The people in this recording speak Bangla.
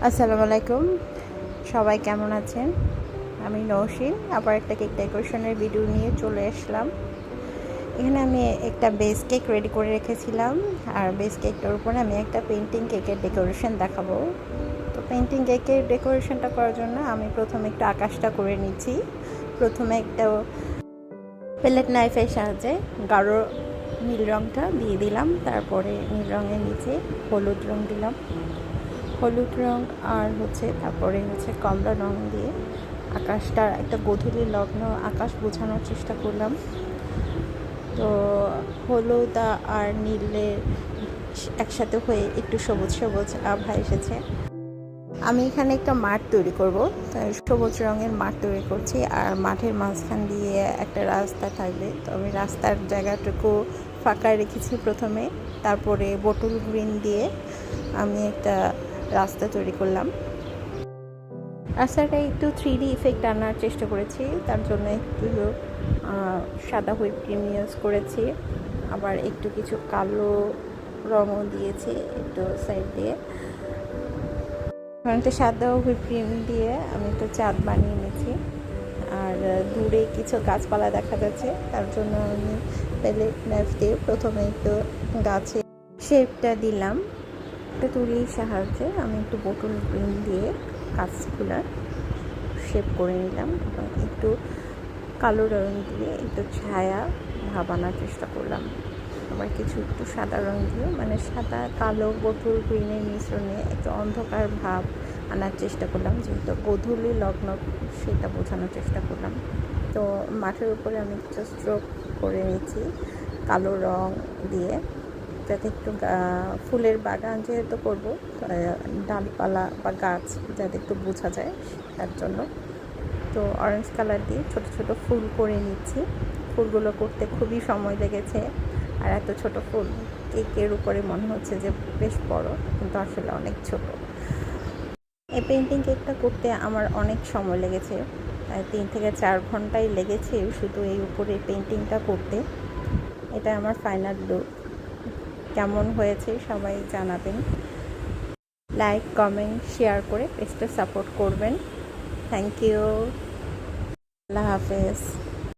আসসালামু আলাইকুম, সবাই কেমন আছেন? আমি নৌশিন আবার একটা কেক ডেকোরেশনের ভিডিও নিয়ে চলে আসলাম। এখানে আমি একটা বেস কেক রেডি করে রেখেছিলাম, আর বেস কেকটার উপরে আমি একটা পেন্টিং কেকের ডেকোরেশন দেখাবো। তো পেন্টিং কেকের ডেকোরেশনটা করার জন্য আমি প্রথমে একটু আকাশটা করে নিচ্ছি। প্রথমে একটা প্যালেট নাইফের সাহায্যে গাঢ় নীল রঙটা দিয়ে দিলাম, তারপরে নীল রঙের নিচে হলুদ রঙ দিলাম, হলুদ রঙ আর তারপরে কমলা রঙ দিয়ে আকাশটা একটা গোধূলি লগ্ন আকাশ বোঝানোর চেষ্টা করলাম। তো হলুদ আর নীলের একসাথে হয়ে একটু সবুজ সবুজ আভা এসেছে। আমি এখানে একটা মাঠ তৈরি করব, তাই সবুজ রঙের মাঠ তৈরি করছি, আর মাঠের মাঝখান দিয়ে একটা রাস্তা থাকবে। তো আমি রাস্তার জায়গাটুকু ফাঁকা রেখেছি প্রথমে, তারপরে বোটল গ্রিন দিয়ে আমি একটা রাস্তা তৈরি করলাম। রাস্তাটা একটু 3D ইফেক্ট আনার চেষ্টা করেছি, তার জন্য একটু সাদা হুইপ ক্রিম ইউজ করেছি, আবার একটু কিছু কালো রঙও দিয়েছি একটু সাইড দিয়ে। সাদা হুইপ ক্রিম দিয়ে আমি একটু চাঁদ বানিয়ে নিয়েছি, আর দূরে কিছু গাছপালা দেখা যাচ্ছে, তার জন্য আমি প্যালেট নাইফ দিয়ে প্রথমে একটু গাছে শেপটা দিলাম। একটা তুলির সাহায্যে আমি একটু বোটল গ্রিন দিয়ে গাছগুলা শেপ করে নিলাম, এবং একটু কালো রং দিয়ে একটু ছায়া ভাব আনার চেষ্টা করলাম। আবার কিছু একটু সাদা রং দিয়ে, মানে সাদা কালো বোটল গ্রিনের মিশ্রণে একটু অন্ধকার ভাব আনার চেষ্টা করলাম, যেহেতু গোধূলি লগ্ন সেটা বোঝানোর চেষ্টা করলাম। তো মাঠের উপরে আমি একটু স্ট্রোক করে নিয়েছি কালো রং দিয়ে, যাতে একটু ফুলের বাগান যেহেতু করবো, ডালপালা বা গাছ যাতে একটু বোঝা যায় তার জন্য। তো অরেঞ্জ কালার দিয়ে ছোট ছোট ফুল করে নিচ্ছি। ফুলগুলো করতে খুবই সময় লেগেছে, আর এত ছোট ফুল কেকের উপরে মনে হচ্ছে যে বেশ বড়, কিন্তু আসলে অনেক ছোট। এই পেন্টিং কেকটা করতে আমার অনেক সময় লেগেছে, 3 থেকে 4 ঘন্টাই লেগেছে শুধু এই উপরে পেন্টিংটা করতে। এটা আমার ফাইনাল লুক। কেমন হয়েছে সবাই জানাবেন। লাইক, কমেন্ট, শেয়ার করে পেজটা সাপোর্ট করবেন। Thank you. আল্লাহ হাফেজ।